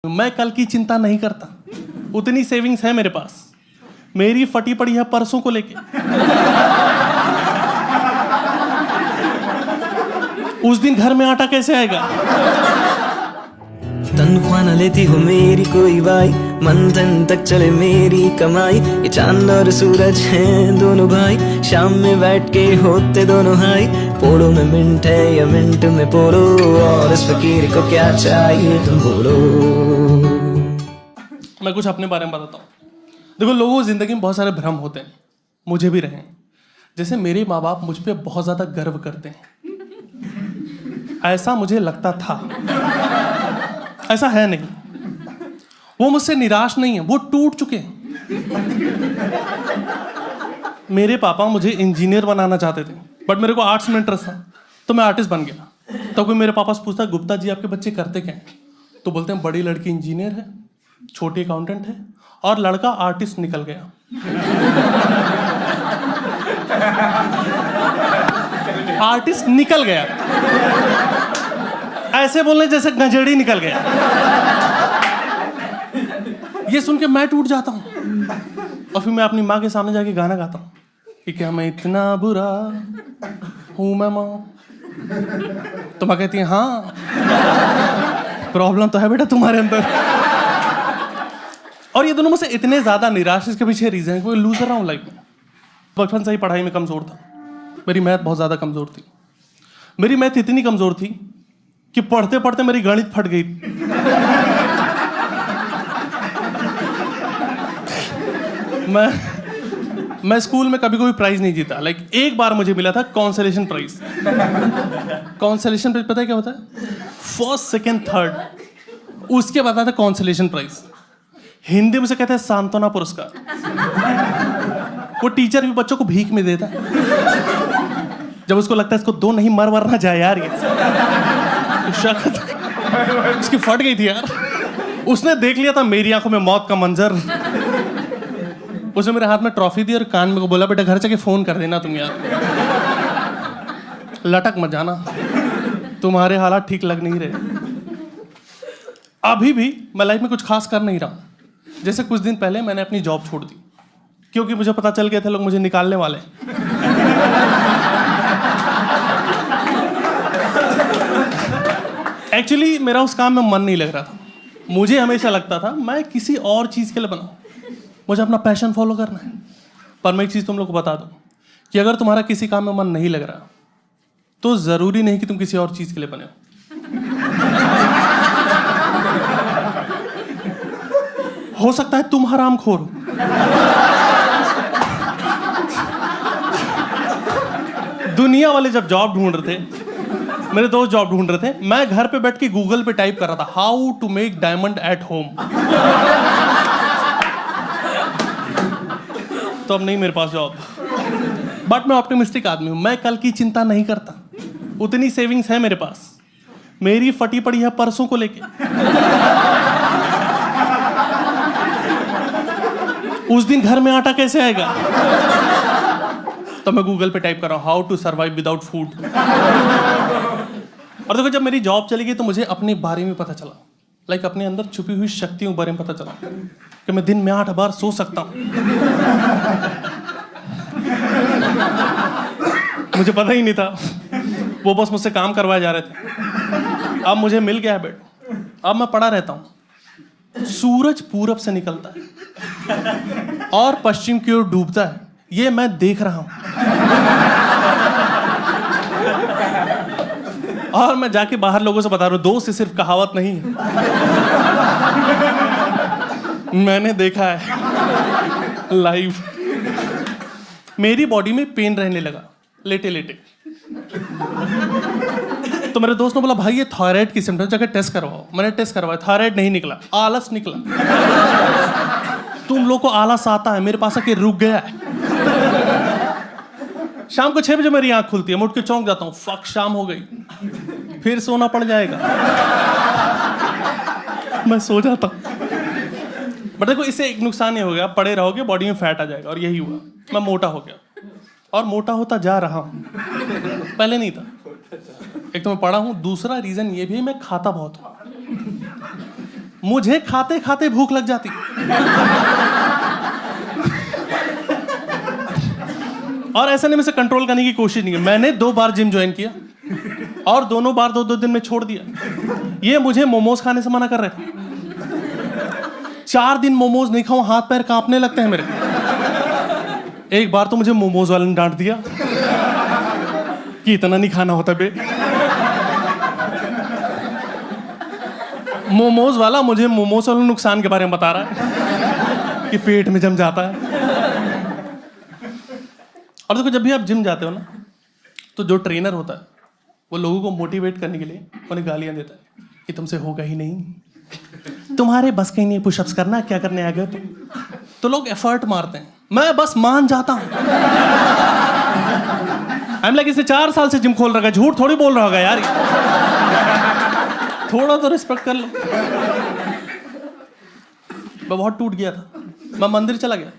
मैं कल की चिंता नहीं करता, उतनी सेविंग्स है मेरे पास। मेरी फटी पड़ी है परसों को लेके। उस दिन घर में आटा कैसे आएगा? तनख्वाह न लेती हो मेरी कोई भाई, मंथन तक चले मेरी कमाई। ये चांद और सूरज हैं दोनों भाई, शाम में बैठ के होते दोनों हाई। पोड़ो में मिंट है या मिंट में पोड़ो, और इस फकीर को क्या चाहिए तुम बोलो। मैं कुछ अपने बारे में बताता हूँ। देखो, लोगों को जिंदगी में बहुत सारे भ्रम होते हैं, मुझे भी रहे हैं। जैसे मेरे माँ बाप मुझ पे बहुत ज्यादा गर्व करते हैं, ऐसा मुझे लगता था। ऐसा है नहीं, वो मुझसे निराश नहीं है, वो टूट चुके हैं। मेरे पापा मुझे इंजीनियर बनाना चाहते थे, बट मेरे को आर्ट्स में इंटरेस्ट था, तो मैं आर्टिस्ट बन गया। तो कोई मेरे पापा से पूछता, गुप्ता जी आपके बच्चे करते क्या हैं? तो बोलते हैं बड़ी लड़की इंजीनियर है, छोटी अकाउंटेंट है, और लड़का आर्टिस्ट निकल गया। आर्टिस्ट निकल गया, ऐसे बोलने जैसे गंजेड़ी निकल गया। ये सुन के मैं टूट जाता हूं, और फिर मैं अपनी माँ के सामने जाके गाना गाता हूँ कि क्या मैं इतना बुरा हूं मैं माँ? तो माँ कहती है हाँ, प्रॉब्लम तो है बेटा तुम्हारे अंदर। और ये दोनों मुझसे इतने ज्यादा निराश, इसके पीछे रीजन है कि मैं लूजर रहा हूं लाइफ में। बचपन से ही पढ़ाई में कमजोर था, मेरी मैथ बहुत ज्यादा कमजोर थी। मेरी मैथ इतनी कमजोर थी कि पढ़ते पढ़ते मेरी गणित फट गई। मैं स्कूल में कभी कोई प्राइज नहीं जीता। लाइक एक बार मुझे मिला था कॉन्सोलेशन प्राइज। कॉन्सोलेशन प्राइज पता है क्या होता है? फर्स्ट सेकेंड थर्ड, उसके बाद आता है कॉन्सोलेशन प्राइज। हिंदी में से कहते हैं सांत्वना पुरस्कार। वो टीचर भी बच्चों को भीख में देता है, जब उसको लगता है इसको दो नहीं मर वरना जाए यार। ये उसकी फट गई थी यार। उसने देख लिया था मेरी आंखों में मौत का मंजर। उसने मेरे हाथ में ट्रॉफी दी और कान में को बोला, बेटा घर जाके फोन कर देना तुम यार, लटक मत जाना, तुम्हारे हालात ठीक लग नहीं रहे। अभी भी मैं लाइफ में कुछ खास कर नहीं रहा। जैसे कुछ दिन पहले मैंने अपनी जॉब छोड़ दी, क्योंकि मुझे पता चल गया था लोग मुझे निकालने वाले। एक्चुअली मेरा उस काम में मन नहीं लग रहा था। मुझे हमेशा लगता था मैं किसी और चीज के लिए बना, मुझे अपना पैशन फॉलो करना है। पर मैं एक चीज तुम लोग को बता दूं कि अगर तुम्हारा किसी काम में मन नहीं लग रहा, तो जरूरी नहीं कि तुम किसी और चीज के लिए बने हो। हो सकता है तुम हरामखोर हो। दुनिया वाले जब जॉब ढूंढ रहे थे, मेरे दोस्त जॉब ढूंढ रहे थे, मैं घर पे बैठ के गूगल पे टाइप कर रहा था how to make diamond at home. तो अब नहीं मेरे पास जॉब, बट मैं ऑप्टिमिस्टिक आदमी हूं। मैं कल की चिंता नहीं करता, उतनी सेविंग्स है मेरे पास। मेरी फटी पड़ी है परसों को लेके। उस दिन घर में आटा कैसे आएगा? तो मैं गूगल पे टाइप कर रहा हूं how to survive without food. और देखो, जब मेरी जॉब चली गई तो मुझे अपने बारे में पता चला, लाइक अपने अंदर छुपी हुई शक्तियों के बारे में पता चला कि मैं दिन में 8 बार सो सकता हूं। मुझे पता ही नहीं था, वो बस मुझसे काम करवाए जा रहे थे। अब मुझे मिल गया है बेड, अब मैं पड़ा रहता हूं। सूरज पूरब से निकलता है और पश्चिम की ओर डूबता है, ये मैं देख रहा हूं। और मैं जाके बाहर लोगों से बता रहा हूं, दोस्त ये सिर्फ कहावत नहीं है, मैंने देखा है लाइव। मेरी बॉडी में पेन रहने लगा लेटे लेटे। तो मेरे दोस्त ने बोला, भाई ये थायराइड की सिम्टम, जाके टेस्ट करवाओ। मैंने टेस्ट करवाया, थायराइड नहीं निकला, आलस निकला। तुम लोग को आलस आता है, मेरे पास आके रुक गया है। शाम को 6 बजे मेरी आंख खुलती है, मैं उठ के चौंक जाता हूँ, फक शाम हो गई, फिर सोना पड़ जाएगा। मैं सो जाता हूँ। बट देखो, इससे एक नुकसान ये हो गया, पड़े रहोगे बॉडी में फैट आ जाएगा, और यही हुआ, मैं मोटा हो गया और मोटा होता जा रहा हूँ। पहले नहीं था। एक तो मैं पढ़ा हूँ, दूसरा रीजन ये भी मैं खाता बहुत हूँ। मुझे खाते खाते भूख लग जाती। और ऐसा नहीं मैं से कंट्रोल करने की कोशिश नहीं की। मैंने 2 बार जिम ज्वाइन किया और दोनों बार 2-2 दिन में छोड़ दिया। ये मुझे मोमोज खाने से मना कर रहे थे। 4 दिन मोमोज नहीं खाऊं, हाथ पैर कांपने लगते हैं मेरे। एक बार तो मुझे मोमोज वाले ने डांट दिया कि इतना नहीं खाना होता बे। मोमोज वाला मुझे मोमोज वाले नुकसान के बारे में बता रहा है कि पेट में जम जाता है। और देखो, जब भी आप जिम जाते हो ना, तो जो ट्रेनर होता है वो लोगों को मोटिवेट करने के लिए उन्हें गालियां देता है कि तुमसे होगा ही नहीं, तुम्हारे बस का ही नहीं पुशअप्स करना, क्या करने आ गए तुम। तो लोग एफर्ट मारते हैं, मैं बस मान जाता हूं। आई एम लाइक, इसे 4 साल से जिम खोल रखा है, झूठ थोड़ी बोल रहा होगा यार। थोड़ा तो रिस्पेक्ट कर लो। मैं बहुत टूट गया था। मैं मंदिर चला गया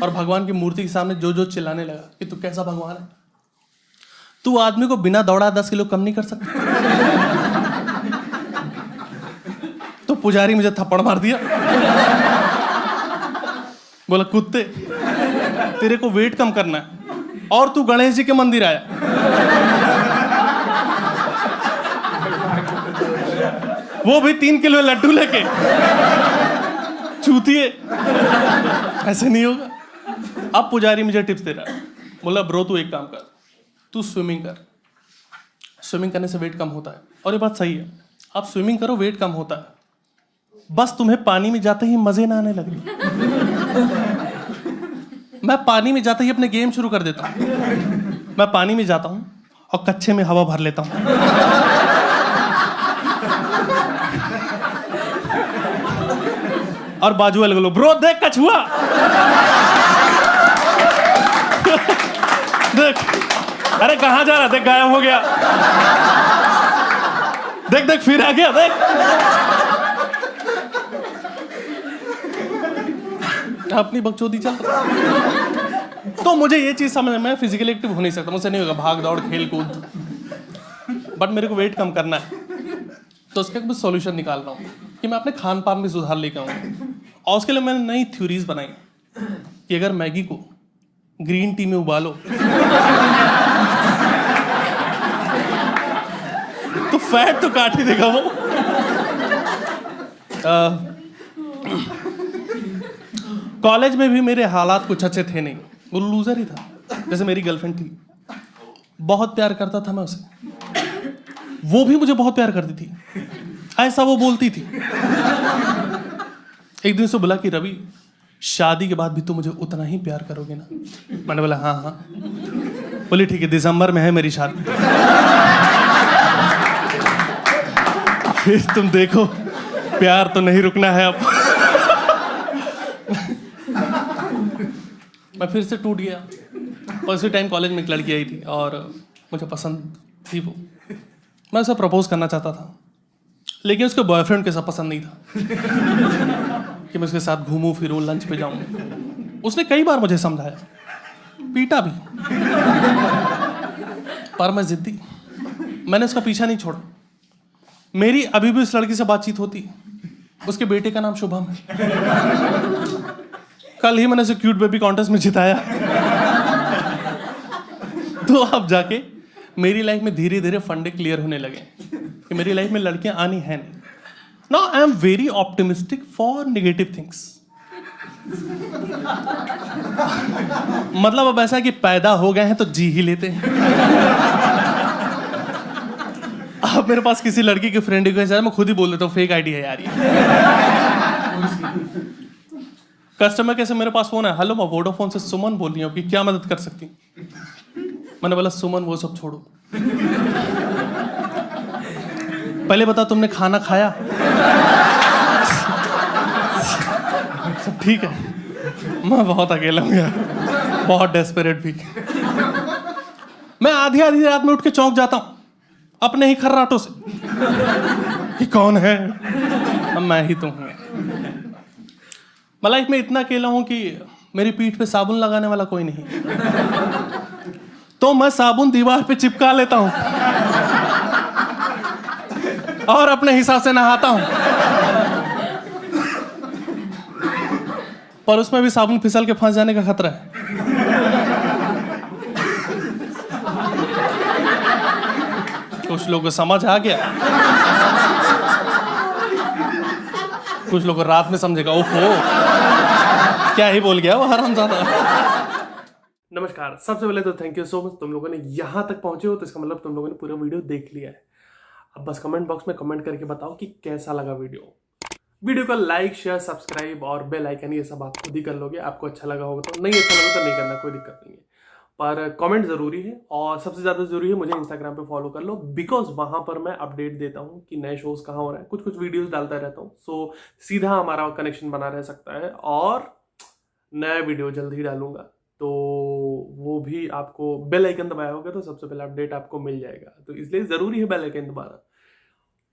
और भगवान की मूर्ति के सामने जो जो चिल्लाने लगा कि तू कैसा भगवान है, तू आदमी को बिना दौड़ा 10 किलो कम नहीं कर सकता। तो पुजारी मुझे थप्पड़ मार दिया, बोला कुत्ते तेरे को वेट कम करना है और तू गणेश जी के मंदिर आया। वो भी 3 किलो लड्डू लेके। चूतिए, ऐसे नहीं होगा। अब पुजारी मुझे टिप्स दे रहा है, बोला ब्रो तू एक काम कर, तू स्विमिंग कर। स्विमिंग करने से वेट कम होता है। और ये बात सही है, आप स्विमिंग करो वेट कम होता है, बस तुम्हें पानी में जाते ही मजे ना आने लगे। मैं पानी में जाते ही अपने गेम शुरू कर देता हूं। मैं पानी में जाता हूं और कच्चे में हवा भर लेता हूं। और बाजू वाले बोलो ब्रो देख कछुआ। देख, अरे कहां जा रहा, देख गायब हो गया। देख देख फिर आ गया, देख। अपनी बकचोदी चल रहा। तो मुझे ये चीज समझ में, फिजिकली एक्टिव हो नहीं सकता, मुझसे नहीं होगा भाग दौड़ खेल कूद, बट मेरे को वेट कम करना है। तो उसका कुछ सॉल्यूशन निकाल रहा हूँ कि मैं अपने खान पान में सुधार लेकर आऊँ। और उसके लिए मैंने नई थ्योरीज बनाई कि अगर मैगी को ग्रीन टी में उबालो तो फैट तो काट ही देगा वो। कॉलेज में भी मेरे हालात कुछ अच्छे थे नहीं, वो लूजर ही था। जैसे मेरी गर्लफ्रेंड थी, बहुत प्यार करता था मैं उसे, वो भी मुझे बहुत प्यार करती थी, ऐसा वो बोलती थी। एक दिन से बोला कि रवि शादी के बाद भी तुम मुझे उतना ही प्यार करोगे ना। मैंने बोला हाँ हाँ। बोली ठीक है, दिसंबर में है मेरी शादी, फिर तुम देखो, प्यार तो नहीं रुकना है अब। मैं फिर से टूट गया। और उसी टाइम कॉलेज में एक लड़की आई थी और मुझे पसंद थी वो। मैं उसे प्रपोज करना चाहता था, लेकिन उसके बॉयफ्रेंड के साथ पसंद नहीं था कि मैं उसके साथ घूमूं फिरूं लंच पे जाऊं। उसने कई बार मुझे समझाया, पीटा भी, पर मैं जिद्दी, मैंने उसका पीछा नहीं छोड़ा। मेरी अभी भी उस लड़की से बातचीत होती। उसके बेटे का नाम शुभम है। कल ही मैंने उसे क्यूट बेबी कॉन्टेस्ट में जिताया। तो अब जाके मेरी लाइफ में धीरे धीरे फंडे क्लियर होने लगे कि मेरी लाइफ में लड़कियां आनी है नहीं। Now I am very optimistic for negative things. मतलब अब ऐसा कि पैदा हो गए हैं तो जी ही लेते हैं। अब मेरे पास किसी लड़की की फ्रेंड रिक्वेस्ट है, मैं खुद ही बोल देता हूँ फेक आईडी है यार ये। कस्टमर कैसे मेरे पास फोन है, हेलो मैं वोडाफोन से सुमन बोल रही हूँ, कि क्या मदद कर सकती हूँ। मैंने बोला सुमन वो सब छोड़ो, पहले बता तुमने खाना खाया। सब ठीक है, मैं बहुत अकेला हूँ यार, बहुत डेस्परेट भी। मैं आधी आधी रात में उठ के चौंक जाता हूँ अपने ही खर्राटों से कि कौन है। अब मैं ही तो हूँ। मैं लाइफ में इतना अकेला हूं कि मेरी पीठ पे साबुन लगाने वाला कोई नहीं, तो मैं साबुन दीवार पे चिपका लेता हूं और अपने हिसाब से नहाता हूं। पर उसमें भी साबुन फिसल के फंस जाने का खतरा है। कुछ लोगों को समझ आ गया, कुछ लोग रात में समझेगा ओहो क्या ही बोल गया वो हरामजादा। नमस्कार, सबसे पहले तो थैंक यू सो मच, तुम लोगों ने यहाँ तक पहुंचे हो तो इसका मतलब तुम लोगों ने पूरा वीडियो देख लिया है। अब बस कमेंट बॉक्स में कमेंट करके बताओ कि कैसा लगा वीडियो को लाइक शेयर सब्सक्राइब और बेल आइकन ये सब आप खुद ही कर लोगे। आपको अच्छा लगा होगा तो, नहीं अच्छा लगा तो नहीं करना, कोई दिक्कत नहीं है, पर कमेंट जरूरी है। और सबसे ज्यादा जरूरी है मुझे इंस्टाग्राम पे फॉलो कर लो, बिकॉज वहां पर मैं अपडेट देता हूँ कि नए शोज कहाँ हो रहे हैं, कुछ कुछ वीडियोस डालता रहता हूँ। सो सीधा हमारा कनेक्शन बना रह सकता है और नया वीडियो जल्द ही डालूंगा, तो वो भी आपको बेल आइकन दबाया होगा तो सबसे पहले अपडेट आपको मिल जाएगा। तो इसलिए जरूरी है बेल आइकन दबाना।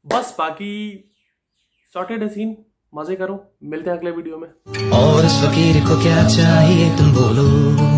बस बाकी सॉर्टेड है सीन, मजे करो, मिलते हैं अगले वीडियो में। और इस फकीर को क्या चाहिए तुम बोलो।